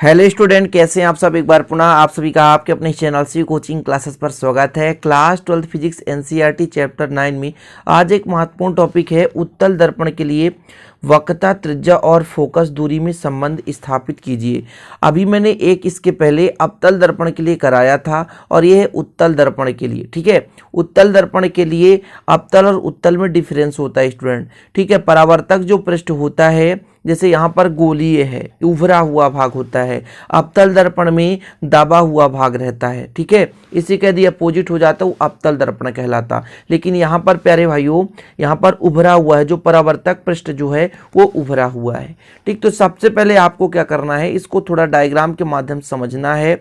Hello student, कैसे हैं आप सब। एक बार पुनः आप सभी का आपके अपने चैनल सी कोचिंग क्लासेस पर स्वागत है। क्लास 12 फिजिक्स एनसीईआरटी चैप्टर 9 में आज एक महत्वपूर्ण टॉपिक है उत्तल दर्पण के लिए वक्रता, त्रिज्या और फोकस दूरी में संबंध स्थापित कीजिए। अभी मैंने एक इसके पहले अवतल दर्पण के लिए कराया था और यह है उत्तल दर्पण के लिए। ठीक है, उत्तल दर्पण के लिए अवतल और उत्तल में डिफरेंस होता है स्टूडेंट। ठीक है, परावर्तक जो पृष्ठ होता है, जैसे यहाँ पर गोलीय है, उभरा हुआ भाग होता है, अवतल दर्पण में दबा हुआ भाग रहता है। ठीक है, इसी के यदि अपोजिट हो जाता वो अवतल दर्पण कहलाता। लेकिन यहाँ पर प्यारे भाइयों, यहाँ पर उभरा हुआ है, जो परावर्तक पृष्ठ जो है वो उभरा हुआ है। ठीक, तो सबसे पहले आपको क्या करना है, इसको थोड़ा डायग्राम के माध्यम से समझना है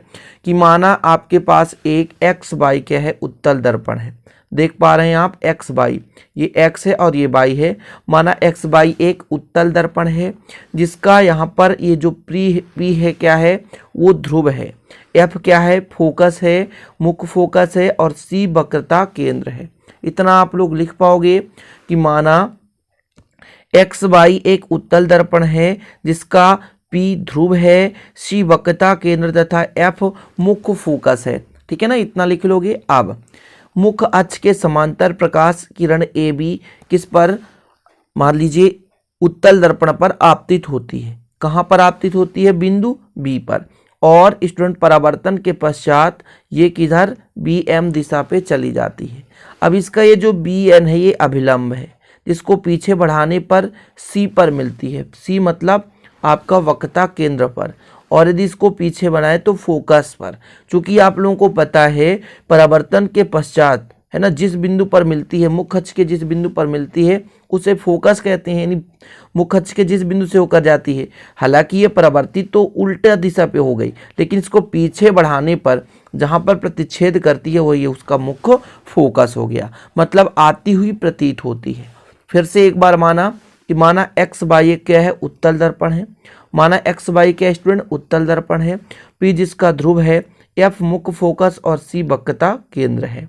कि माना आपके पास एक एक्स वाई क्या है, उत्तल दर्पण है। देख पा रहे हैं आप, एक्स वाई, ये एक्स है और ये वाई है। माना एक्स वाई एक उत्तल दर्पण है जिसका यहाँ पर ये जो पी है क्या है, वो ध्रुव है। एफ क्या है, फोकस है, मुख्य फोकस है, और सी वक्रता केंद्र है। इतना आप लोग लिख पाओगे कि माना एक्स वाई एक उत्तल दर्पण है जिसका पी ध्रुव है, सी वक्रता केंद्र तथा एफ मुख्य फोकस है। ठीक है ना, इतना लिख लोगे। अब मुख्य अक्ष के समांतर प्रकाश किरण ए बी किस पर, मान लीजिए उत्तल दर्पण पर आपतित होती है। कहाँ पर आपतित होती है, बिंदु बी पर। और स्टूडेंट परावर्तन के पश्चात ये किधर, बी एम दिशा पे चली जाती है। अब इसका ये जो बी एन है ये अभिलंब है, जिसको पीछे बढ़ाने पर सी पर मिलती है। सी मतलब आपका वक्रता केंद्र पर, और यदि इसको पीछे बनाए तो फोकस पर। चूंकि आप लोगों को पता है परावर्तन के पश्चात है ना, जिस बिंदु पर मिलती है, मुख्य अक्ष के जिस बिंदु पर मिलती है उसे फोकस कहते हैं, यानी मुख्य अक्ष के जिस बिंदु से होकर जाती है। हालांकि ये परावर्तित तो उल्टा दिशा पे हो गई, लेकिन इसको पीछे बढ़ाने पर जहाँ पर प्रतिच्छेद करती है वही उसका मुख्य फोकस हो गया, मतलब आती हुई प्रतीत होती है। फिर से एक बार माना कि माना एक्स वाई क्या है, उत्तल दर्पण है। माना एक्स वाई क्या स्टूडेंट, उत्तल दर्पण है। पी जिसका ध्रुव है, एफ मुख्य फोकस और सी वक्रता केंद्र है।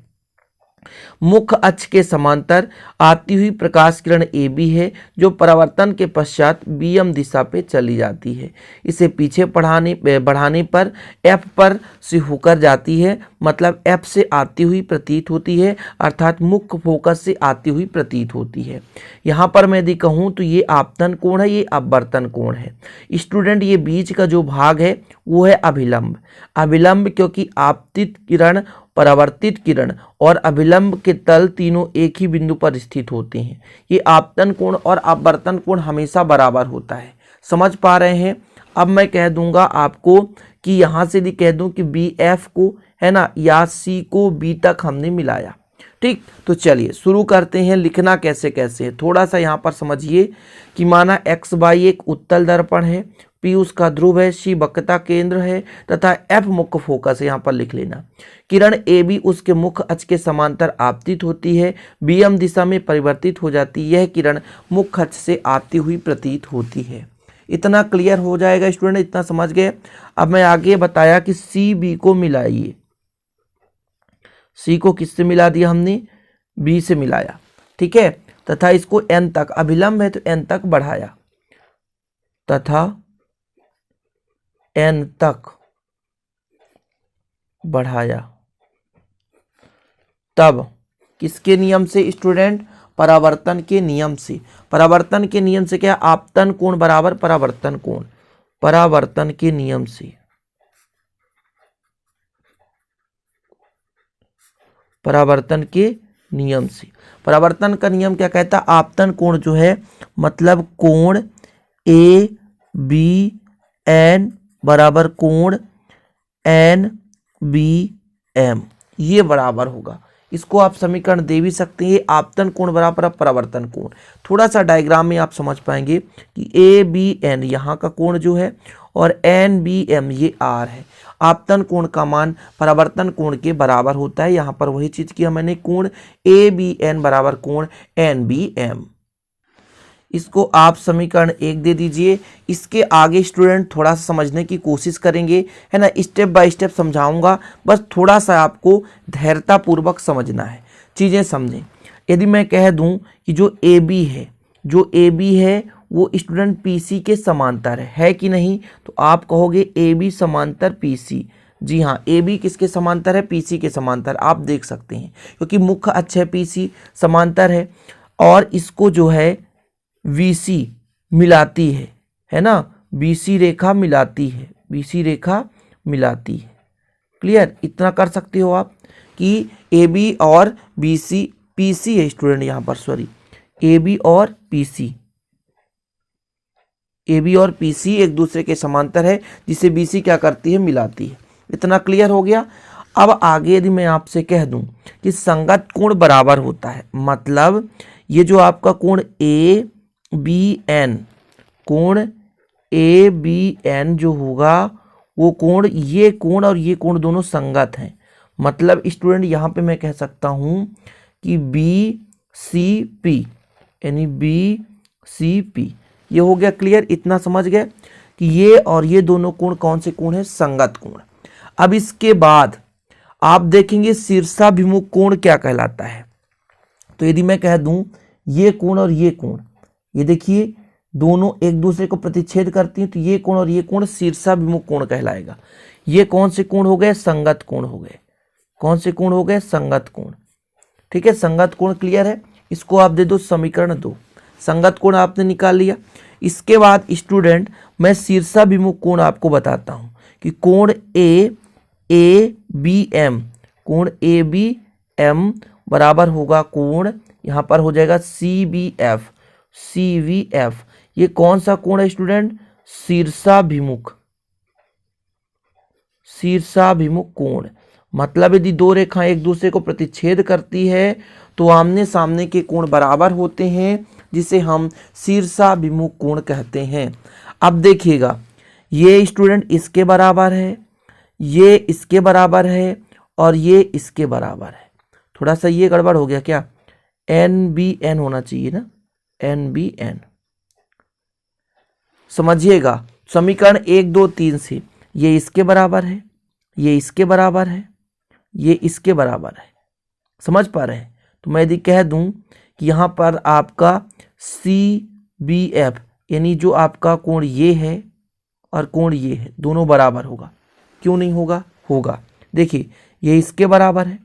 मुख्य अक्ष के समांतर आती हुई प्रकाश किरण ए बी है जो परावर्तन के पश्चात बी एम दिशा पे चली जाती है। इसे पीछे बढ़ाने पर एफ पर से होकर जाती है, मतलब एफ से आती हुई प्रतीत होती है, अर्थात मुख्य फोकस से आती हुई प्रतीत होती है। यहाँ पर मैं यदि कहूँ तो ये आपतन कोण है, ये अपवर्तन कोण है। स्टूडेंट ये बीच का जो भाग है वो है अभिलंब। अभिलंब क्योंकि आपतित किरण, परावर्तित किरण और अभिलंब के तल तीनों एक ही बिंदु पर स्थित होते हैं। ये आपतन कोण और अपवर्तन कोण हमेशा बराबर होता है। समझ पा रहे हैं। अब मैं कह दूंगा आपको कि यहाँ से भी कह दूं कि बी एफ को है ना, या सी को बी तक हमने मिलाया। ठीक, तो चलिए शुरू करते हैं। लिखना कैसे कैसे है थोड़ा सा यहाँ पर समझिए कि माना एक्स वाई एक उत्तल दर्पण है, पी उसका ध्रुव है, सी वक्रता केंद्र है तथा एफ मुख्य फोकस है। यहाँ पर लिख लेना। किरण ए बी उसके मुख्य अक्ष के समांतर आपतित होती है, बी एम दिशा में परिवर्तित हो जाती है। यह किरण मुख्य अक्ष से आती हुई प्रतीत होती है। इतना क्लियर हो जाएगा स्टूडेंट, इतना समझ गए। अब मैं आगे बताया कि सी बी को मिलाइए। सी को किससे मिला दिया हमने, बी से मिलाया। ठीक है, तथा इसको एन तक, अभिलंब है तो एन तक बढ़ाया, तथा एन तक बढ़ाया। तब किसके नियम से स्टूडेंट, परावर्तन के नियम से। परावर्तन के नियम से क्या, आपतन कोण बराबर परावर्तन कोण, परावर्तन के नियम से। परावर्तन के नियम से, परावर्तन का नियम क्या कहता है, आपतन कोण जो है मतलब कोण ए बी एन बराबर कोण एन बी एम, ये बराबर होगा। इसको आप समीकरण दे भी सकते हैं, आपतन कोण बराबर परावर्तन कोण। थोड़ा सा डायग्राम में आप समझ पाएंगे कि ए बी एन यहाँ का कोण जो है और एन बी एम ये आर है। आपतन कोण का मान परावर्तन कोण के बराबर होता है। यहाँ पर वही चीज किया मैंने, कोण ए बी एन बराबर कोण एन बी एम। इसको आप समीकरण 1 दे दीजिए। इसके आगे स्टूडेंट थोड़ा सा समझने की कोशिश करेंगे, है ना, स्टेप बाय स्टेप समझाऊंगा, बस थोड़ा सा आपको धैर्यतापूर्वक समझना है, चीज़ें समझें। यदि मैं कह दूं कि जो ए बी है वो स्टूडेंट पीसी के समांतर है कि नहीं? तो आप कहोगे ए बी समांतर पीसी। जी हाँ, ए बी किसके समांतर है? पीसी के समांतर। आप देख सकते हैं क्योंकि मुख्य अक्ष है पीसी, समांतर है और इसको जो है वीसी मिलाती है ना, बीसी रेखा मिलाती है, बीसी रेखा मिलाती है। क्लियर? इतना कर सकते हो आप कि ए बी और बीसी, पीसी है स्टूडेंट यहाँ पर, सॉरी, ए बी और पीसी, ए बी और पीसी एक दूसरे के समांतर है, जिसे बीसी क्या करती है? मिलाती है। इतना क्लियर हो गया। अब आगे यदि मैं आपसे कह दूं कि संगत कोण बराबर होता है, मतलब ये जो आपका कोण ए बी एन, कोण ए बी एन जो होगा वो कोण, ये कोण और ये कोण दोनों संगत हैं। मतलब स्टूडेंट यहाँ पे मैं कह सकता हूँ कि बी सी पी, यानी बी सी पी, ये हो गया क्लियर। इतना समझ गए कि ये और ये दोनों कोण कौन से कोण है? संगत कोण। अब इसके बाद आप देखेंगे शीर्षाभिमुख कोण क्या कहलाता है। तो यदि मैं कह दूं ये कोण और ये कोण, ये देखिए दोनों एक दूसरे को प्रतिच्छेद करती हैं, तो ये कोण और ये कोण शीर्षाभिमुख कोण कहलाएगा। ये कौन से कोण हो गए? संगत कोण हो गए। कौन से कोण हो गए? संगत कोण। ठीक है, संगत कोण क्लियर है। इसको आप दे दो समीकरण 2, संगत कोण आपने निकाल लिया। इसके बाद स्टूडेंट मैं शीर्षाभिमुख कोण आपको बताता हूं कि कोण ए बी एम, कोण ए बी एम बराबर होगा कोण, यहां पर हो जाएगा सी बी एफ, सी वी एफ। ये कौन सा कोण है स्टूडेंट? शीर्षाभिमुख, शीर्षाभिमुख कोण। मतलब यदि दो रेखाएं एक दूसरे को प्रतिच्छेद करती है तो आमने सामने के कोण बराबर होते हैं, जिसे हम शीर्षाभिमुख कोण कहते हैं। अब देखिएगा, ये स्टूडेंट इसके बराबर है, ये इसके बराबर है और ये इसके बराबर है। थोड़ा सा ये गड़बड़ हो गया क्या? एन बी एन होना चाहिए ना, एन बी एन। समझिएगा समीकरण 1 2 3 से ये इसके बराबर है, ये इसके बराबर है, ये इसके बराबर है। समझ पा रहे हैं? तो मैं यदि कह दूं कि यहां पर आपका सी बी एफ, यानी जो आपका कोण ये है और कोण ये है, दोनों बराबर होगा। क्यों नहीं होगा? होगा। देखिए ये इसके बराबर है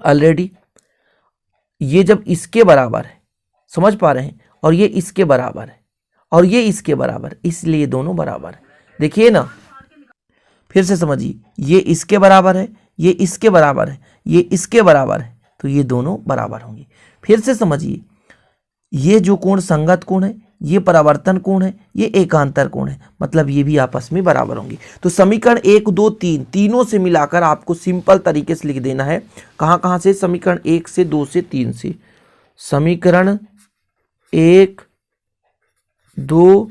ऑलरेडी, ये जब इसके बराबर है, समझ पा रहे हैं, और ये इसके बराबर है और ये इसके बराबर, इसलिए दोनों बराबर है। देखिए ना, फिर से समझिए, ये इसके बराबर है, ये इसके बराबर है, ये इसके बराबर है, तो ये दोनों बराबर होंगे। फिर से समझिए, ये जो कोण संगत कोण है, ये परावर्तन कोण है, ये एकांतर कोण है, मतलब ये भी आपस में बराबर होंगे। तो समीकरण 1 2 3 तीनों से मिलाकर आपको सिंपल तरीके से लिख देना है। कहां से? समीकरण 1 से 2 से 3 से। समीकरण 1 2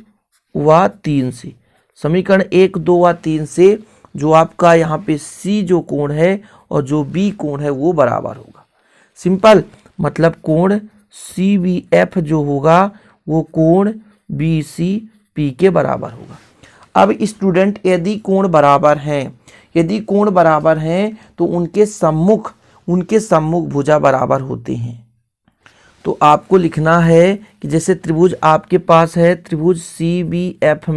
व 3 से, समीकरण 1 2 व 3 से जो आपका यहाँ पे सी जो कोण है और जो बी कोण है वो बराबर होगा। सिंपल, मतलब कोण सी बी एफ जो होगा वो कोण बी सी पी के बराबर होगा। अब स्टूडेंट यदि कोण बराबर हैं, यदि कोण बराबर हैं तो उनके सम्मुख भुजा बराबर होते हैं। तो आपको लिखना है कि जैसे त्रिभुज आपके पास है, त्रिभुज सी बी एफ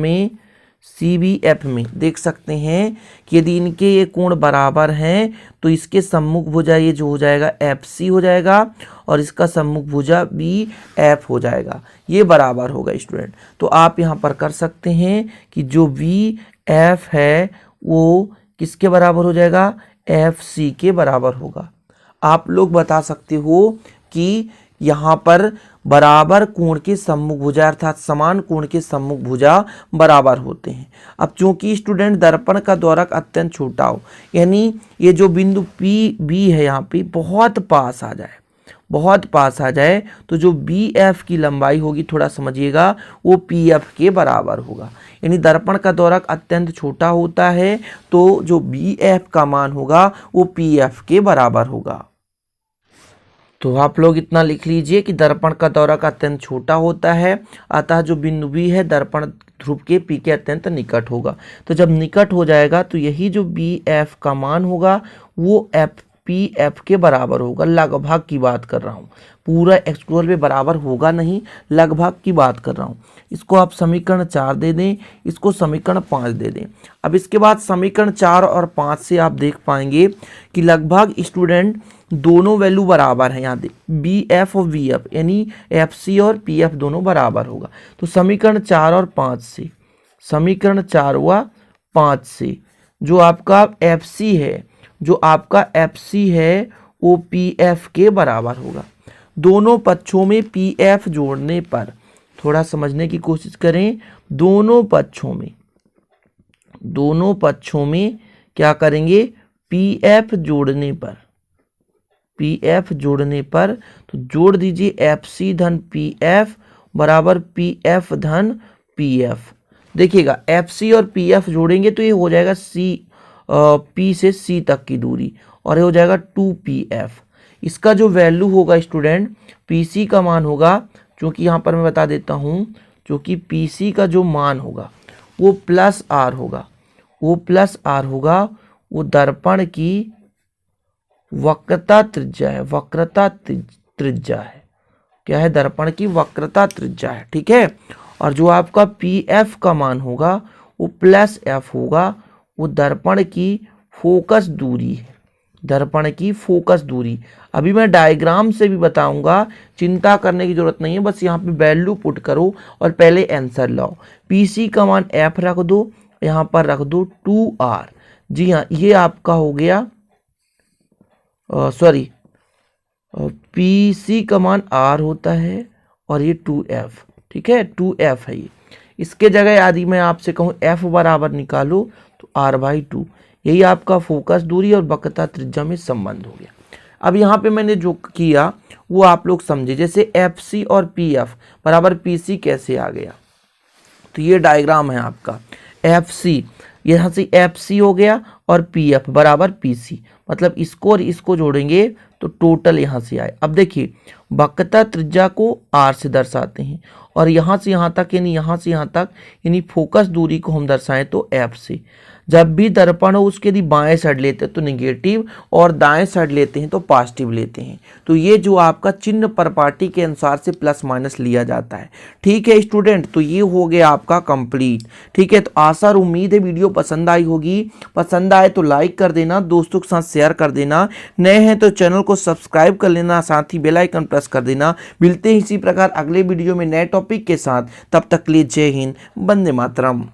में देख सकते हैं कि यदि इनके ये कोण बराबर हैं तो इसके सम्मुख भुजा ये जो हो जाएगा एफ सी हो जाएगा और इसका सम्मुख भुजा बी एफ हो जाएगा। ये बराबर होगा स्टूडेंट। तो आप यहाँ पर कर सकते हैं कि जो बी एफ है वो किसके बराबर हो जाएगा? एफ सी के बराबर होगा। आप लोग बता सकते हो कि यहाँ पर बराबर कोण के सम्मुख भुजा अर्थात समान कोण के सम्मुख भुजा बराबर होते हैं। अब चूंकि स्टूडेंट दर्पण का द्वारक अत्यंत छोटा हो, यानी ये जो बिंदु पी बी है यहाँ पे बहुत पास आ जाए, बहुत पास आ जाए, तो जो बी एफ की लंबाई होगी, थोड़ा समझिएगा, वो पी एफ के बराबर होगा। यानी दर्पण का द्वारक अत्यंत छोटा होता है तो जो बी एफ का मान होगा वो पी एफ के बराबर होगा। तो आप लोग इतना लिख लीजिए कि दर्पण का द्वारक अत्यंत छोटा होता है, अतः जो बिंदु बी है दर्पण ध्रुव के पी के अत्यंत निकट होगा। तो जब निकट हो जाएगा तो यही जो बी एफ का मान होगा वो एफ पी एफ के बराबर होगा, लगभग की बात कर रहा हूँ, पूरा एक्स2 पे बराबर होगा नहीं, लगभग की बात कर रहा हूँ। इसको आप समीकरण 4 दे दें, इसको समीकरण 5 दे दें। अब इसके बाद समीकरण 4 और 5 से आप देख पाएंगे कि लगभग स्टूडेंट दोनों वैल्यू बराबर है। यहाँ देख बी एफ और वी एफ यानी एफ सी और पी एफ दोनों बराबर होगा। तो समीकरण 4 और 5 से, समीकरण 4 व 5 से जो आपका एफ सी है, जो आपका एफ सी है वो पी एफ के बराबर होगा। दोनों पक्षों में पी एफ जोड़ने पर, थोड़ा समझने की कोशिश करें, दोनों पक्षों में क्या करेंगे, पी एफ जोड़ने पर, पी एफ जोड़ने पर तो जोड़ दीजिए एफ सी धन पी एफ बराबर पी एफ धन पी एफ। देखिएगा एफ सी और पी एफ जोड़ेंगे तो ये हो जाएगा पी से सी तक की दूरी और ये हो जाएगा 2pf। इसका जो वैल्यू होगा स्टूडेंट, पीसी का मान होगा, क्योंकि यहाँ पर मैं बता देता हूँ, क्योंकि पीसी का जो मान होगा वो प्लस आर होगा, वो प्लस आर होगा, वो दर्पण की वक्रता त्रिज्या है, वक्रता त्रिज्या है, क्या है, दर्पण की वक्रता त्रिज्या है, ठीक है। और जो आपका पी एफ का मान होगा वो प्लस एफ होगा, वो दर्पण की फोकस दूरी है, दर्पण की फोकस दूरी। अभी मैं डायग्राम से भी बताऊंगा, चिंता करने की जरूरत नहीं है, बस यहाँ पे वैल्यू पुट करो और पहले आंसर लाओ। पीसी का मान एफ रख दो, यहाँ पर रख दो 2r। जी हाँ, ये आपका हो गया, सॉरी, पीसी का मान r होता है और ये 2f, ठीक है, 2f है ये। इसके जगह यदि मैं आपसे कहूँ f बराबर निकालो तो r/2, यही आपका फोकस दूरी और वक्रता त्रिज्या में संबंध हो गया। अब यहाँ पे मैंने जो किया वो आप लोग समझे, जैसे एफ सी और पी एफ बराबर पी सी कैसे आ गया, तो ये डायग्राम है आपका, एफ सी, यहाँ से एफ सी हो गया और पी एफ बराबर पी सी, मतलब इसको और इसको जोड़ेंगे तो टोटल यहाँ से आए। अब देखिए वक्रता त्रिज्या को आर से दर्शाते हैं और यहाँ से यहाँ तक यानी यहाँ से यहाँ तक यानी फोकस दूरी को हम दर्शाएं तो एफ से। जब भी दर्पण हो उसके यदि बाएं साइड लेते हैं तो नेगेटिव और दाएं साइड लेते हैं तो पॉजिटिव लेते हैं। तो ये जो आपका चिन्ह परपाटी के अनुसार से प्लस माइनस लिया जाता है, ठीक है स्टूडेंट। तो ये हो गया आपका कंप्लीट, ठीक है। तो आशा और उम्मीद है वीडियो पसंद आई होगी, पसंद आए तो लाइक कर देना, दोस्तों के साथ शेयर कर देना, नए हैं तो चैनल को सब्सक्राइब कर लेना, साथ ही बेल आइकन प्रेस कर देना। मिलते हैं इसी प्रकार अगले वीडियो में नए टॉपिक के साथ, तब तक के लिए जय हिंद, वंदे मातरम।